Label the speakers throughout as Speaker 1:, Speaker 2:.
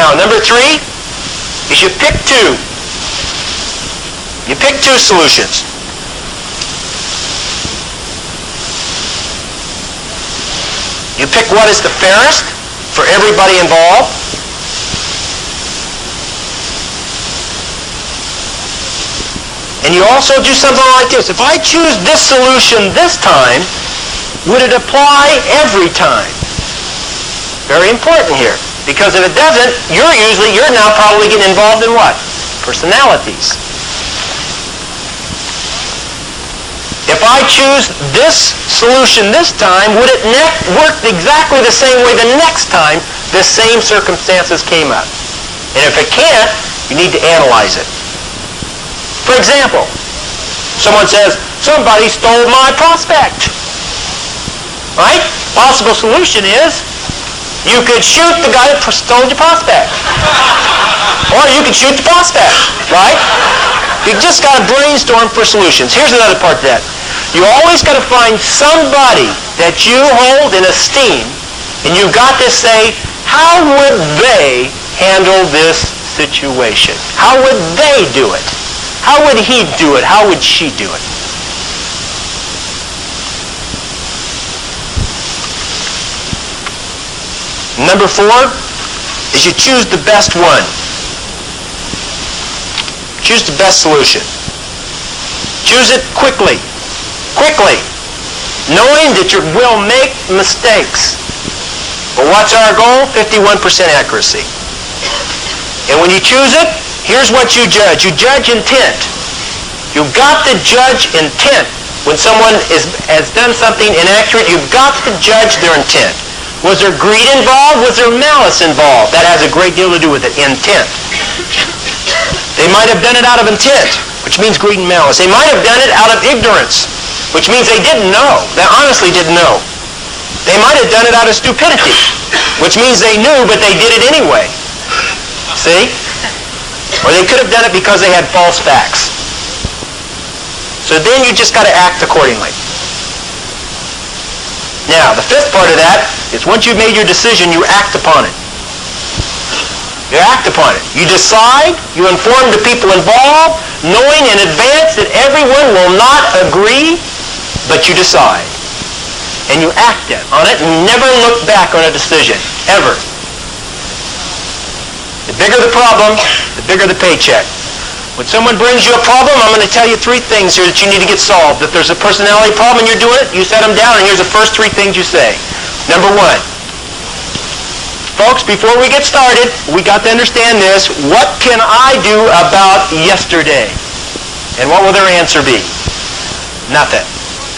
Speaker 1: Now, number 3 is you pick 2. You pick 2 solutions. You pick what is the fairest for everybody involved. And you also do something like this. If I choose this solution this time, would it apply every time? Very important here. Because if it doesn't, you're now probably getting involved in what? Personalities. If I choose this solution this time, would it work exactly the same way the next time the same circumstances came up? And if it can't, you need to analyze it. For example, someone says, somebody stole my prospect. Right? Possible solution is, you could shoot the guy that stole your prospect. Or you could shoot the prospect, right? You just got to brainstorm for solutions. Here's another part to that. You always got to find somebody that you hold in esteem, and you've got to say, how would they handle this situation? How would they do it? How would he do it? How would she do it? Number 4 is you choose the best one. Choose the best solution. Choose it quickly. Quickly. Knowing that you will make mistakes. But what's our goal? 51% accuracy. And when you choose it, here's what you judge. You judge intent. You've got to judge intent. When someone has done something inaccurate, you've got to judge their intent. Was there greed involved? Was there malice involved? That has a great deal to do with it. Intent. They might have done it out of intent, which means greed and malice. They might have done it out of ignorance, which means they didn't know. They honestly didn't know. They might have done it out of stupidity, which means they knew, but they did it anyway. See? Or they could have done it because they had false facts. So then you just got to act accordingly. Now, the 5th part of that is once you've made your decision, you act upon it. You act upon it. You decide, you inform the people involved, knowing in advance that everyone will not agree, but you decide. And you act on it and never look back on a decision, ever. The bigger the problem, the bigger the paycheck. When someone brings you a problem, I'm going to tell you 3 things here that you need to get solved. If there's a personality problem and you're doing it, you set them down, and here's the first 3 things you say. Number 1, folks, before we get started, we got to understand this. What can I do about yesterday? And what will their answer be? Nothing.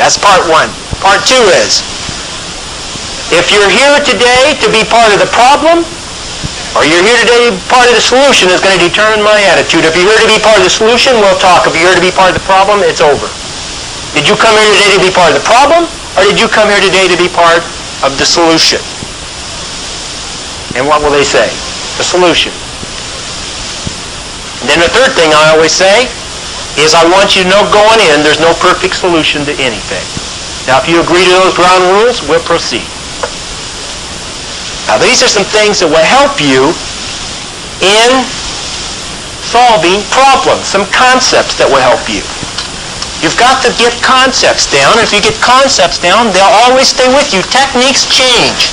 Speaker 1: That's part 1. Part 2 is, if you're here today to be part of the problem, or you're here today to be part of the solution, is going to determine my attitude. If you're here to be part of the solution, we'll talk. If you're here to be part of the problem, it's over. Did you come here today to be part of the problem, or did you come here today to be part of the solution? And what will they say? The solution. And then the 3rd thing I always say is I want you to know going in, there's no perfect solution to anything. Now, if you agree to those ground rules, we'll proceed. Now, these are some things that will help you in solving problems, some concepts that will help you. You've got to get concepts down. If you get concepts down, they'll always stay with you. Techniques change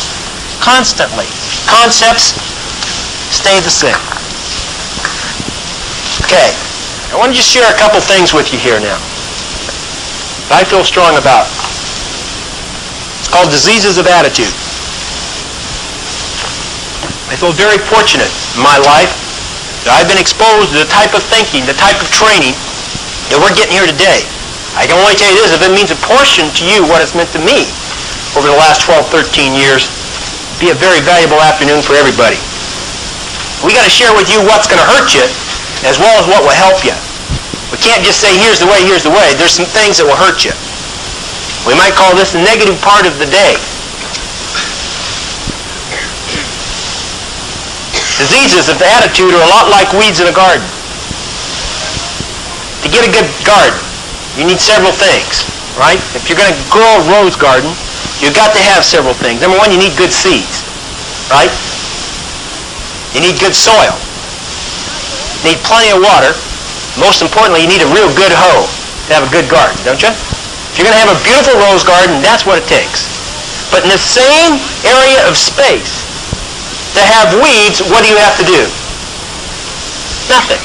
Speaker 1: constantly. Concepts stay the same. Okay, I want to just share a couple things with you here now that I feel strong about. It's called diseases of attitude. I feel very fortunate in my life that I've been exposed to the type of thinking, the type of training that we're getting here today. I can only tell you this, if it means a portion to you what it's meant to me over the last 12, 13 years, it'd be a very valuable afternoon for everybody. We got to share with you what's going to hurt you as well as what will help you. We can't just say, here's the way, here's the way. There's some things that will hurt you. We might call this the negative part of the day. Diseases of attitude are a lot like weeds in a garden. To get a good garden, you need several things, right? If you're going to grow a rose garden, you've got to have several things. Number 1, you need good seeds, right? You need good soil. You need plenty of water. Most importantly, you need a real good hoe to have a good garden, don't you? If you're going to have a beautiful rose garden, that's what it takes. But in the same area of space, to have weeds, what do you have to do? Nothing.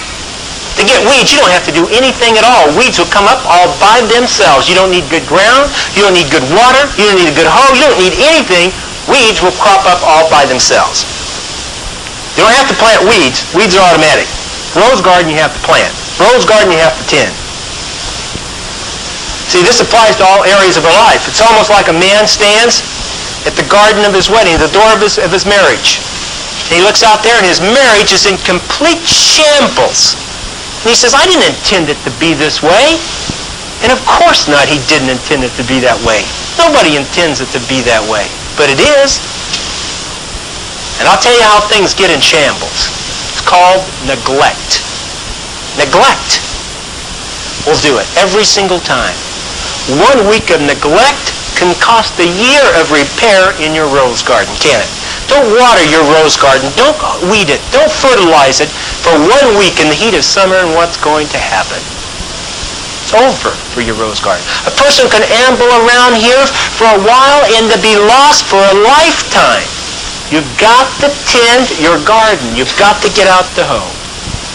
Speaker 1: To get weeds, you don't have to do anything at all. Weeds will come up all by themselves. You don't need good ground. You don't need good water. You don't need a good hoe. You don't need anything. Weeds will crop up all by themselves. You don't have to plant weeds. Weeds are automatic. Rose garden you have to plant. Rose garden you have to tend. See, this applies to all areas of our life. It's almost like a man stands at the garden of his wedding, the door of his marriage. And he looks out there and his marriage is in complete shambles. And he says, I didn't intend it to be this way. And of course not, he didn't intend it to be that way. Nobody intends it to be that way. But it is. And I'll tell you how things get in shambles. It's called neglect. Neglect will do it every single time. 1 week of neglect can cost a year of repair in your rose garden, can it? Don't water your rose garden. Don't weed it. Don't fertilize it for 1 week in the heat of summer, and what's going to happen? It's over for your rose garden. A person can amble around here for a while and to be lost for a lifetime. You've got to tend your garden. You've got to get out the hoe.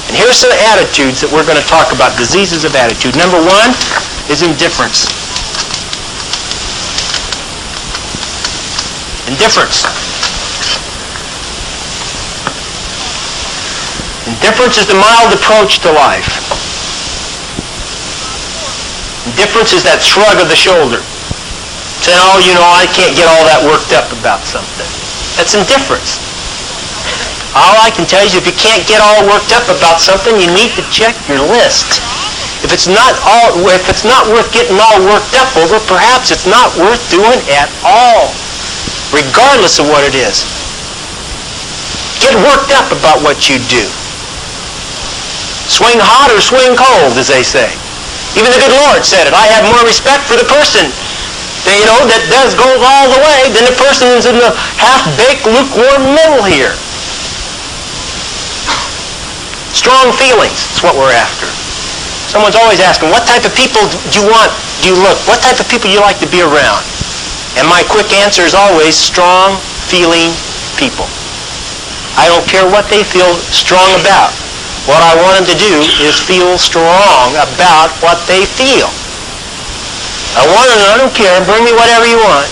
Speaker 1: And here's some attitudes that we're going to talk about, diseases of attitude. Number 1 is indifference. Indifference. Indifference is the mild approach to life. Indifference is that shrug of the shoulder. Saying, oh, you know, I can't get all that worked up about something. That's indifference. All I can tell you is if you can't get all worked up about something, you need to check your list. If it's not worth getting all worked up over, perhaps it's not worth doing at all, regardless of what it is. Get worked up about what you do. Swing hot or swing cold, as they say. Even the good Lord said it. I have more respect for the person, that goes all the way than the person who's in the half-baked, lukewarm middle here. Strong feelings is what we're after. Someone's always asking, what type of people do you look? What type of people do you like to be around? And my quick answer is always strong feeling people. I don't care what they feel strong about. What I want them to do is feel strong about what they feel. I don't care, bring me whatever you want.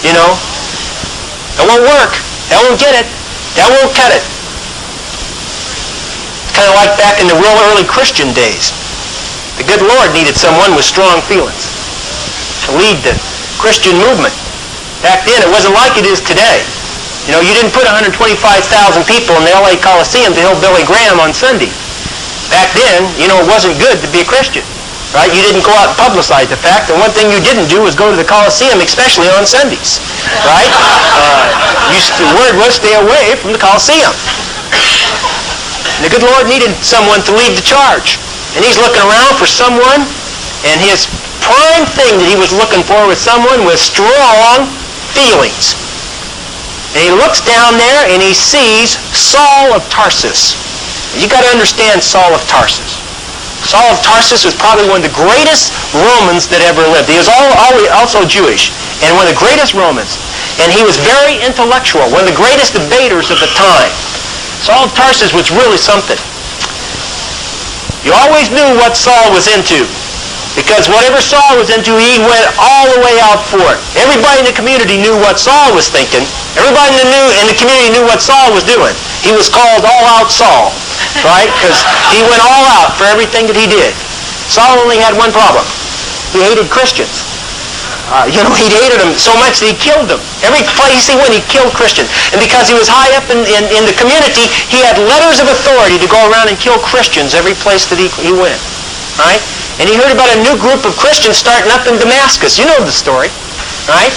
Speaker 1: That won't work. That won't get it. That won't cut it. It's kind of like back in the real early Christian days. The good Lord needed someone with strong feelings to lead the Christian movement. Back then, it wasn't like it is today. You didn't put 125,000 people in the LA Coliseum to hear Billy Graham on Sunday. Back then, it wasn't good to be a Christian, right? You didn't go out and publicize the fact, and one thing you didn't do was go to the Coliseum, especially on Sundays, right? The word was stay away from the Coliseum. And the good Lord needed someone to lead the charge. And he's looking around for someone, and his prime thing that he was looking for was someone with strong feelings. And he looks down there and he sees Saul of Tarsus. You got to understand Saul of Tarsus. Saul of Tarsus was probably one of the greatest Romans that ever lived. He was also Jewish, and one of the greatest Romans. And he was very intellectual, one of the greatest debaters of the time. Saul of Tarsus was really something. You always knew what Saul was into, because whatever Saul was into, he went all the way out for it. Everybody in the community knew what Saul was thinking. Everybody in the community knew what Saul was doing. He was called All-Out Saul, right? Because he went all out for everything that he did. Saul only had one problem. He hated Christians. He hated them so much that he killed them. Every place he went, he killed Christians. And because he was high up in the community, he had letters of authority to go around and kill Christians every place that he went. Right? And he heard about a new group of Christians starting up in Damascus. You know the story, right?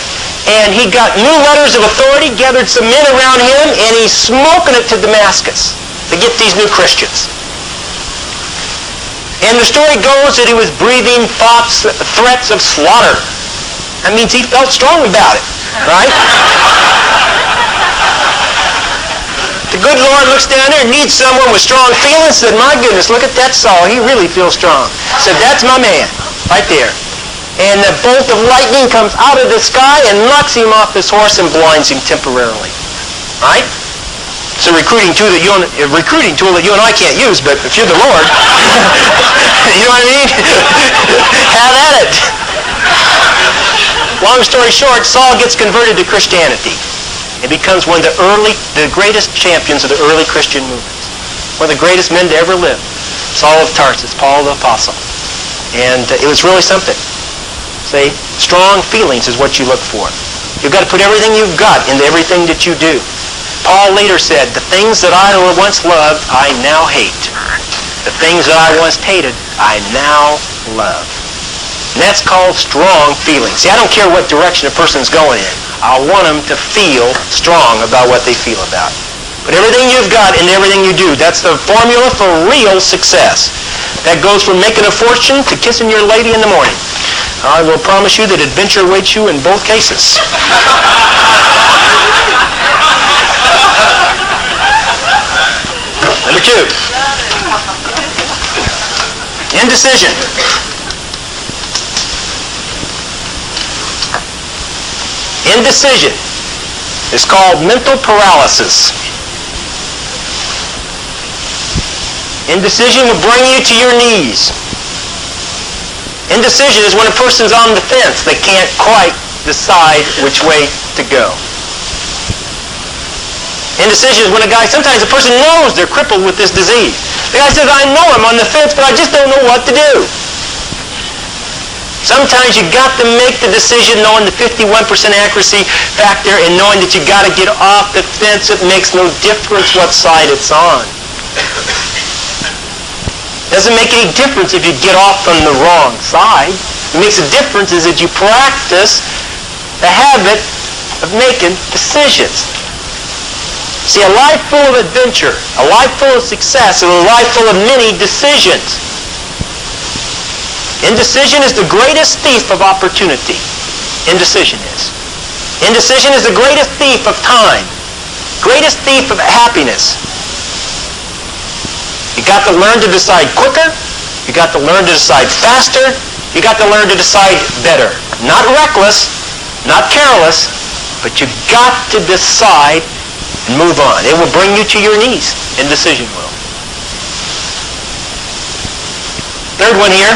Speaker 1: And he got new letters of authority, gathered some men around him, and he's smoking it to Damascus to get these new Christians. And the story goes that he was breathing threats of slaughter. That means he felt strong about it, right? The good Lord looks down there and needs someone with strong feelings. Said, my goodness, look at that Saul. He really feels strong. Said, that's my man, right there. And the bolt of lightning comes out of the sky and knocks him off his horse and blinds him temporarily. Right? It's a recruiting tool that you and I can't use, but if you're the Lord, you know what I mean? Have at it. Long story short, Saul gets converted to Christianity and becomes one of the greatest champions of the early Christian movements. One of the greatest men to ever live. Saul of Tarsus, Paul the Apostle. And it was really something. See, strong feelings is what you look for. You've got to put everything you've got into everything that you do. Paul later said, the things that I once loved, I now hate. The things that I once hated, I now love. And that's called strong feelings. See, I don't care what direction a person's going in. I want them to feel strong about what they feel about. But everything you've got and everything you do, that's the formula for real success. That goes from making a fortune to kissing your lady in the morning. I will promise you that adventure awaits you in both cases. Number 2. Indecision. Indecision is called mental paralysis. Indecision will bring you to your knees. Indecision is when a person's on the fence. They can't quite decide which way to go. Indecision is when sometimes a person knows they're crippled with this disease. The guy says, I know I'm on the fence, but I just don't know what to do. Sometimes you got to make the decision knowing the 51% accuracy factor and knowing that you got to get off the fence. It makes no difference what side it's on. Doesn't make any difference if you get off on the wrong side. What makes a difference is that you practice the habit of making decisions. See, a life full of adventure, a life full of success, and a life full of many decisions. Indecision is the greatest thief of opportunity. Indecision is. Indecision is the greatest thief of time, greatest thief of happiness. You got to learn to decide quicker. You got to learn to decide faster. You got to learn to decide better. Not reckless, not careless, but you got to decide and move on. It will bring you to your knees. Indecision will. Third one here.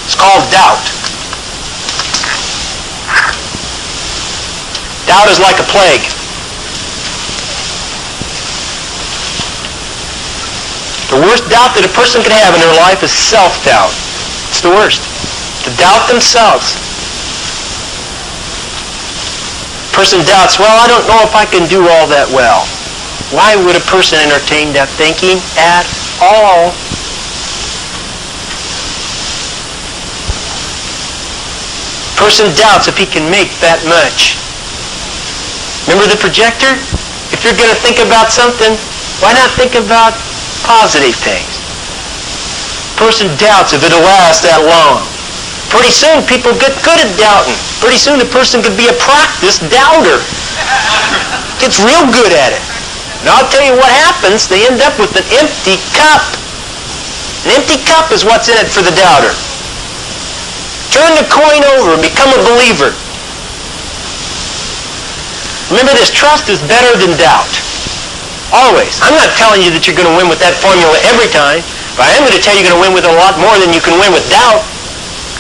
Speaker 1: It's called doubt. Doubt is like a plague. The worst doubt that a person can have in their life is self-doubt. It's the worst. To doubt themselves. Person doubts, well, I don't know if I can do all that well. Why would a person entertain that thinking at all? Person doubts if he can make that much. Remember the projector? If you're going to think about something, why not think about positive things? Person doubts if it'll last that long. Pretty soon people get good at doubting. Pretty soon a person could be a practiced doubter. Gets real good at it. And I'll tell you what happens. They end up with an empty cup. An empty cup is what's in it for the doubter. Turn the coin over and become a believer. Remember this, trust is better than doubt. Always. I'm not telling you that you're going to win with that formula every time, but I am going to tell you you're going to win with a lot more than you can win with doubt.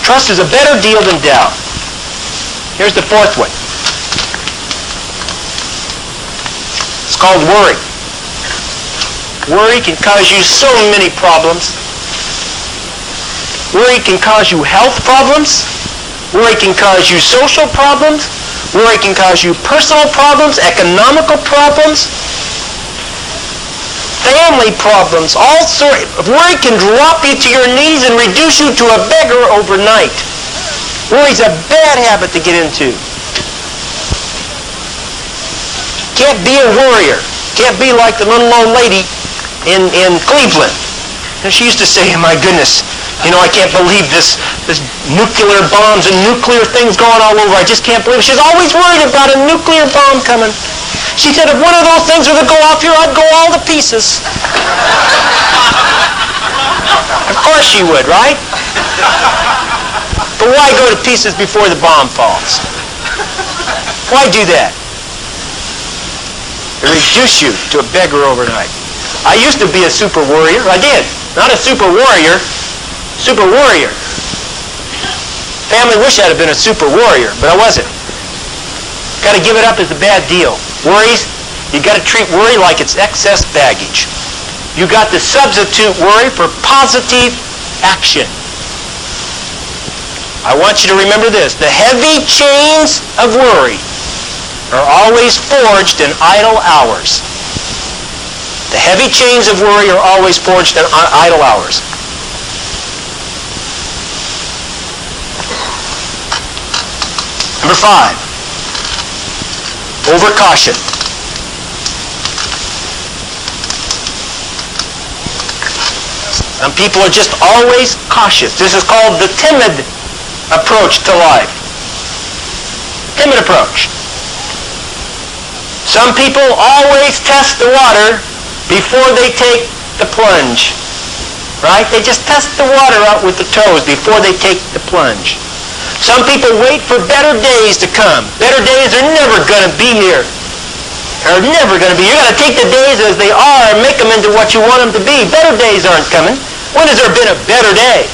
Speaker 1: Trust is a better deal than doubt. Here's the fourth one. It's called worry. Worry can cause you so many problems. Worry can cause you health problems. Worry can cause you social problems. Worry can cause you personal problems, economical problems, family problems, all sorts. Worry can drop you to your knees and reduce you to a beggar overnight. Worry's a bad habit to get into. Can't be a worrier. Can't be like the little old lady in Cleveland. And she used to say, my goodness, I can't believe this nuclear bombs and nuclear things going all over. I just can't believe it. She's always worried about a nuclear bomb coming. She said, if one of those things were to go off here, I'd go all to pieces. Of course she would, right? But why go to pieces before the bomb falls? Why do that? It reduces you to a beggar overnight. I used to be a super warrior. I did. Not a super warrior. Super warrior. Family wish I'd have been a super warrior, but I wasn't. Got to give it up as a bad deal. Worries, you got to treat worry like it's excess baggage. You got to substitute worry for positive action. I want you to remember this. The heavy chains of worry are always forged in idle hours. The heavy chains of worry are always forged in idle hours. Number 5, overcaution. Some people are just always cautious. This is called the timid approach to life. Timid approach. Some people always test the water before they take the plunge. Right? They just test the water out with the toes before they take the plunge. Some people wait for better days to come. Better days are never going to be here. They're never going to be. You got to take the days as they are and make them into what you want them to be. Better days aren't coming. When has there been a better day?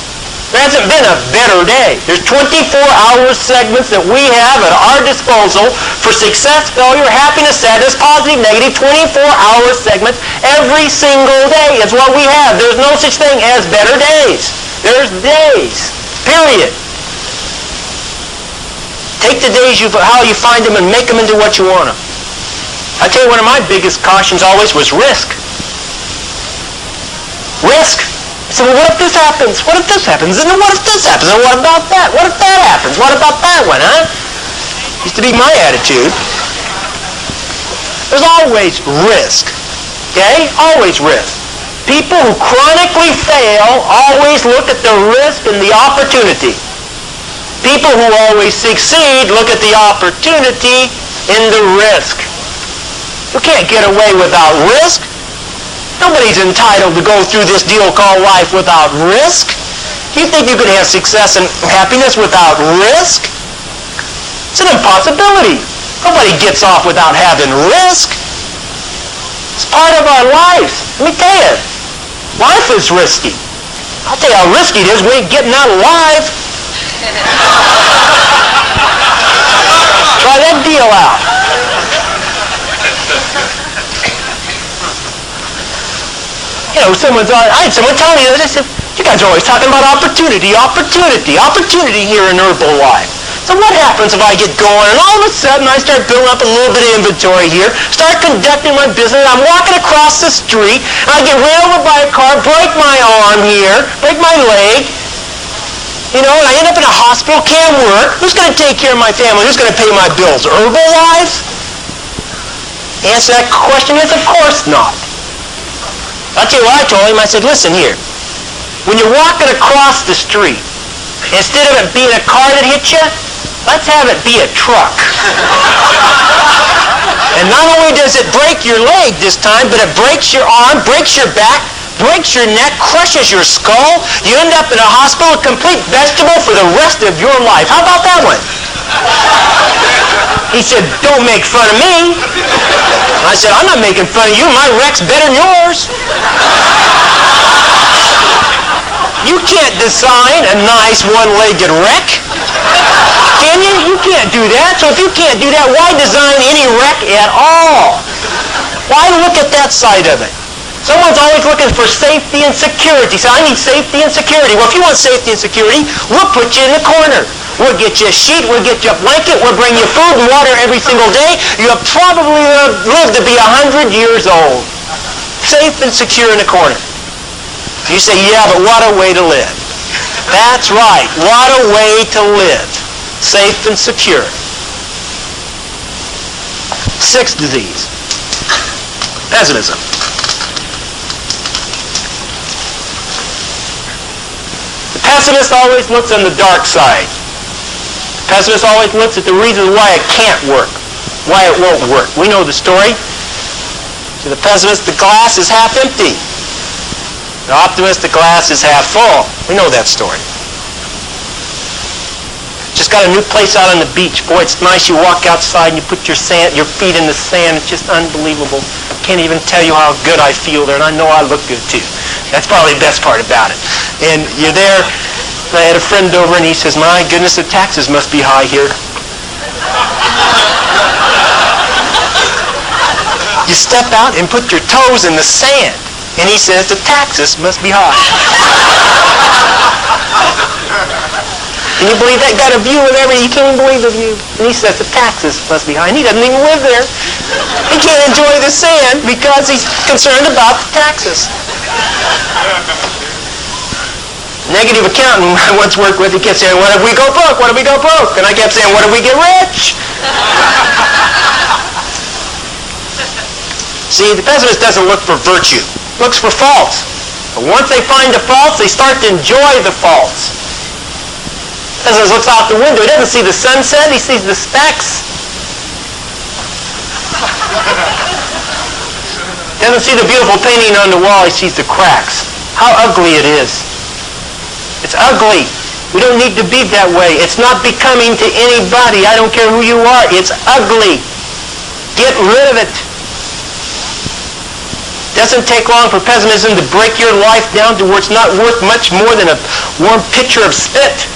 Speaker 1: There hasn't been a better day. There's 24-hour segments that we have at our disposal for success, failure, happiness, sadness, positive, negative, 24-hour segments every single day is what we have. There's no such thing as better days. There's days. Period. Take the days how you find them and make them into what you want them. I tell you, one of my biggest cautions always was risk. Risk. I said, well, what if this happens? What if this happens? And then what if this happens? And what about that? What if that happens? What about that one, huh? Used to be my attitude. There's always risk. Okay? Always risk. People who chronically fail always look at the risk and the opportunity. People who always succeed look at the opportunity in the risk. You can't get away without risk. Nobody's entitled to go through this deal called life without risk. You think you could have success and happiness without risk? It's an impossibility. Nobody gets off without having risk. It's part of our lives. Let me tell you, life is risky. I'll tell you how risky it is. We ain't getting out alive. Try that deal out. You know, I had someone tell me that. I said, you guys are always talking about opportunity here in Herbalife. So what happens if I get going and all of a sudden I start building up a little bit of inventory here, start conducting my business, I'm walking across the street, and I get ran over by a car, break my arm here, break my leg, you know, and I end up in a hospital, can't work. Who's going to take care of my family? Who's going to pay my bills? Herbalife? Answer that question is, of course not. I'll tell you what I told him. I said, listen here. When you're walking across the street, instead of it being a car that hits you, let's have it be a truck. And not only does it break your leg this time, but it breaks your arm, breaks your back, breaks your neck, crushes your skull. You end up in a hospital, a complete vegetable for the rest of your life. How about that one? He said, don't make fun of me. I said, I'm not making fun of you. My wreck's better than yours. You can't design a nice one-legged wreck. Can you? You can't do that. So if you can't do that, why design any wreck at all? Why look at that side of it? Someone's always looking for safety and security. So I need safety and security. Well, if you want safety and security, we'll put you in the corner. We'll get you a sheet, we'll get you a blanket, we'll bring you food and water every single day. You'll probably live to be 100 years old. Safe and secure in the corner. You say, yeah, but what a way to live. That's right. What a way to live. Safe and secure. Sixth disease. Pessimism. The pessimist always looks on the dark side. The pessimist always looks at the reasons why it can't work. why it won't work. We know the story. To the pessimist, the glass is half empty. The optimist, the glass is half full. We know that story. Just got a new place out on the beach. Boy, it's nice. You walk outside and you put your feet in the sand. It's just unbelievable. Can't even tell you how good I feel there, and I know I look good too. That's probably the best part about it. And you're there. I had a friend over, and he says, "My goodness, the taxes must be high here." You step out and put your toes in the sand, and he says, "The taxes must be high." Can you believe that? Got a view of everything. He can't even believe the view. And he says the taxes must be high. And he doesn't even live there. He can't enjoy the sand because he's concerned about the taxes. Negative accountant I once worked with, he kept saying, "What if we go broke? What if we go broke?" And I kept saying, "What if we get rich?" See, the pessimist doesn't look for virtue. Looks for faults. But once they find the faults, they start to enjoy the faults. As he looks out the window, he doesn't see the sunset, he sees the specks. He doesn't see the beautiful painting on the wall, he sees the cracks. How ugly it is. It's ugly. We don't need to be that way. It's not becoming to anybody. I don't care who you are. It's ugly. Get rid of it. Doesn't take long for pessimism to break your life down to where it's not worth much more than a warm pitcher of spit.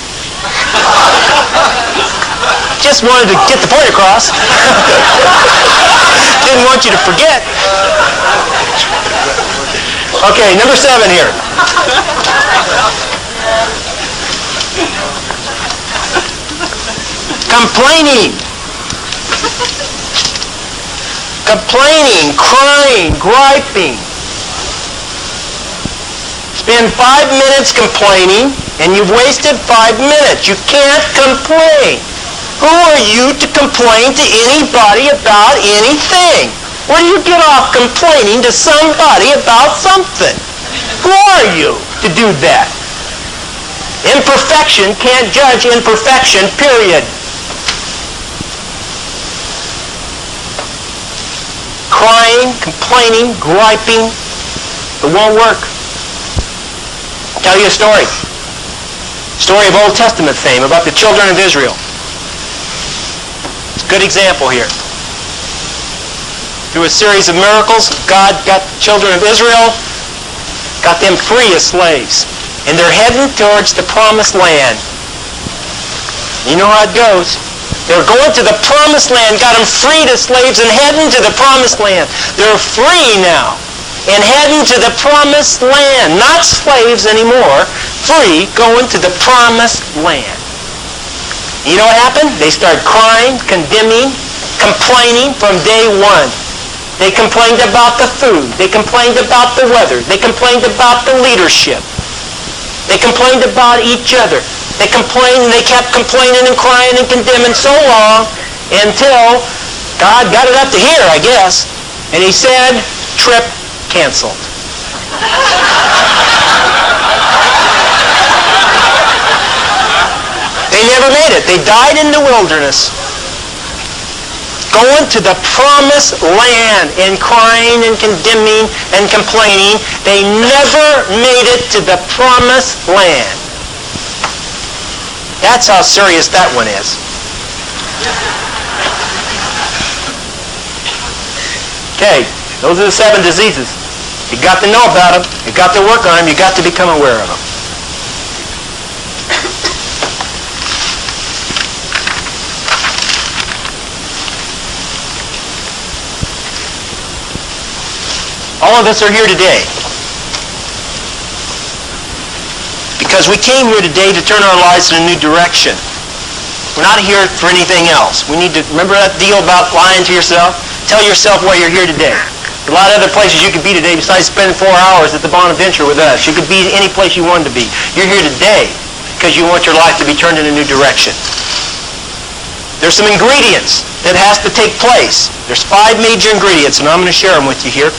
Speaker 1: Just wanted to get the point across. Didn't want you to forget. Okay, number 7 here. Complaining. Complaining, crying, griping. Spend 5 minutes complaining, and you've wasted 5 minutes. You can't complain. Who are you to complain to anybody about anything? Where do you get off complaining to somebody about something? Who are you to do that? Imperfection can't judge imperfection, period. Crying, complaining, griping, it won't work. I'll tell you a story. Story of Old Testament fame about the children of Israel. It's a good example here. Through a series of miracles, God got the children of Israel, got them free as slaves. And they're heading towards the promised land. You know how it goes. They're going to the promised land, got them freed as slaves and heading to the promised land. They're free now and heading to the promised land. Not slaves anymore, free, going to the promised land. You know what happened? They started crying, condemning, complaining from day one. They complained about the food. They complained about the weather. They complained about the leadership. They complained about each other. They complained and they kept complaining and crying and condemning so long until God got it up to here, I guess. And he said, trip canceled. They never made it. They died in the wilderness. Going to the promised land and crying and condemning and complaining. They never made it to the promised land. That's how serious that one is. Okay, those are the 7 diseases. You got to know about them. You got to work on them. You got to become aware of them. All of us are here today because we came here today to turn our lives in a new direction. We're not here for anything else. We need to remember that deal about lying to yourself. Tell yourself why you're here today. There's a lot of other places you could be today besides spending 4 hours at the Bonaventure with us. You could be any place you wanted to be. You're here today because you want your life to be turned in a new direction. There's some ingredients that has to take place. There's 5 major ingredients, and I'm going to share them with you here.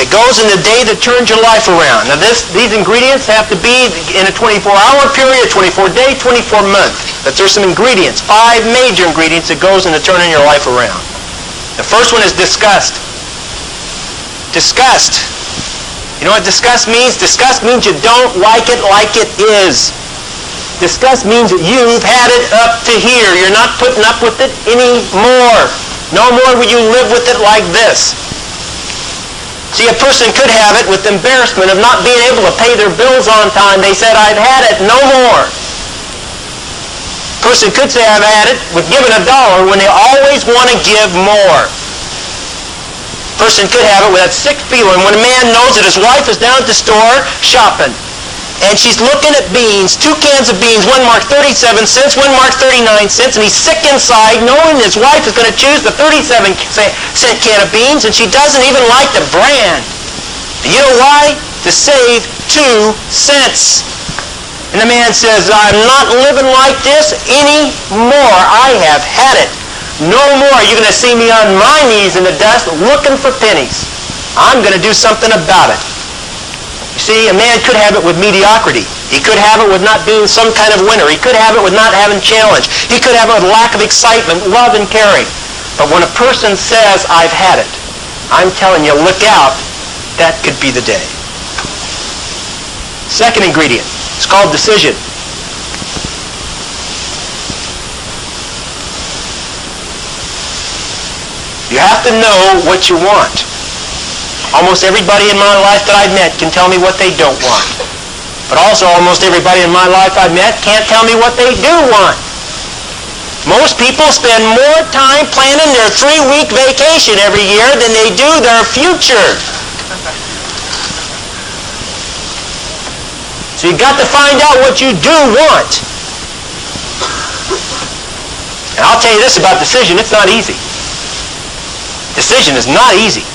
Speaker 1: It goes in the day that turns your life around. Now these ingredients have to be in a 24-hour period, 24-day, 24-month. But there's some ingredients, 5 major ingredients that goes into turning your life around. The first one is disgust. Disgust. You know what disgust means? Disgust means you don't like it is. Disgust means that you've had it up to here. You're not putting up with it anymore. No more will you live with it like this. See, a person could have it with embarrassment of not being able to pay their bills on time. They said, I've had it, no more. A person could say, I've had it with giving $1 when they always want to give more. A person could have it with that sick feeling when a man knows that his wife is down at the store shopping. And she's looking at beans, 2 cans of beans, one marked 37 cents, one marked 39 cents, and he's sick inside knowing his wife is going to choose the 37-cent can of beans, and she doesn't even like the brand. And you know why? To save 2 cents. And the man says, I'm not living like this anymore. I have had it. No more are you going to see me on my knees in the dust looking for pennies. I'm going to do something about it. You see, a man could have it with mediocrity. He could have it with not being some kind of winner. He could have it with not having challenge. He could have it with lack of excitement, love, and caring. But when a person says, I've had it, I'm telling you, look out. That could be the day. Second ingredient. It's called decision. You have to know what you want. Almost everybody in my life that I've met can tell me what they don't want. But also almost everybody in my life I've met can't tell me what they do want. Most people spend more time planning their 3-week vacation every year than they do their future. So you've got to find out what you do want. And I'll tell you this about decision, it's not easy. Decision is not easy.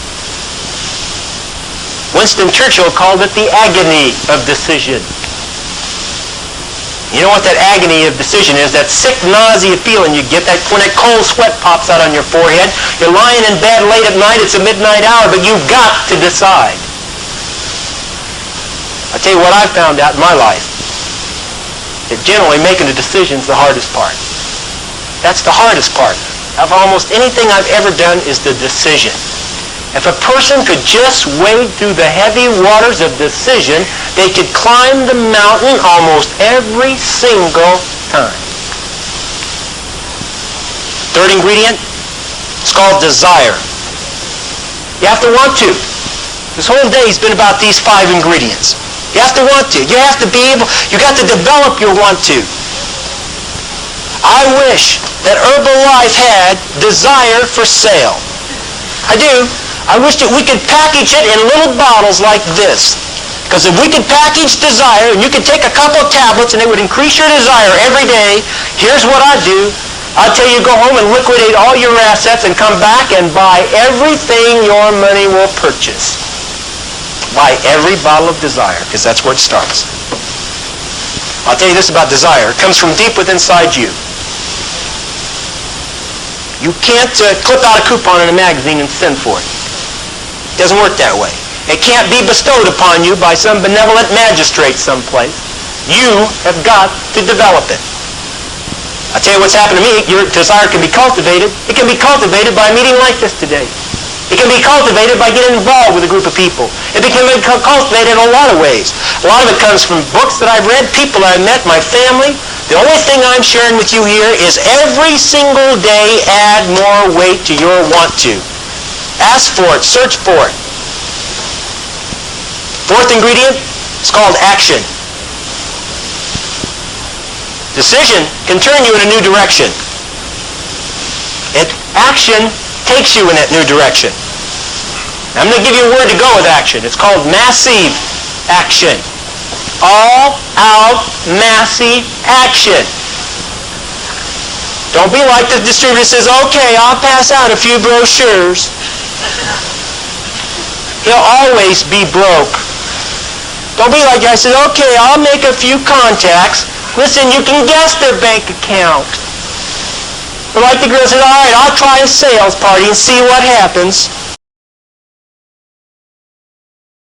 Speaker 1: Winston Churchill called it the agony of decision. You know what that agony of decision is? That sick, nausea feeling you get when that cold sweat pops out on your forehead. You're lying in bed late at night, it's a midnight hour, but you've got to decide. I'll tell you what I've found out in my life. That generally making a decision is the hardest part. That's the hardest part. Of almost anything I've ever done is the decision. If a person could just wade through the heavy waters of decision, they could climb the mountain almost every single time. Third ingredient, it's called desire. You have to want to. This whole day has been about these 5 ingredients. You have to want to. You have to be able, you got to develop your want to. I wish that Herbalife had desire for sale. I do. I wish that we could package it in little bottles like this. Because if we could package desire, and you could take a couple of tablets and it would increase your desire every day, here's what I'd do. I'd tell you to go home and liquidate all your assets and come back and buy everything your money will purchase. Buy every bottle of desire, because that's where it starts. I'll tell you this about desire. It comes from deep within inside you. You can't clip out a coupon in a magazine and send for it. It doesn't work that way. It can't be bestowed upon you by some benevolent magistrate someplace. You have got to develop it. I'll tell you what's happened to me. Your desire can be cultivated. It can be cultivated by a meeting like this today. It can be cultivated by getting involved with a group of people. It can be cultivated in a lot of ways. A lot of it comes from books that I've read, people I've met, my family. The only thing I'm sharing with you here is every single day add more weight to your want to. Ask for it. Search for it. Fourth ingredient, it's called action. Decision can turn you in a new direction. Action takes you in that new direction. Now, I'm going to give you a word to go with action. It's called massive action. All-out massive action. Don't be like the distributor says, okay, I'll pass out a few brochures. He'll always be broke. Don't be like the guy who says, okay, I'll make a few contacts. Listen, you can guess their bank account. But like the girl says, all right, I'll try a sales party and see what happens.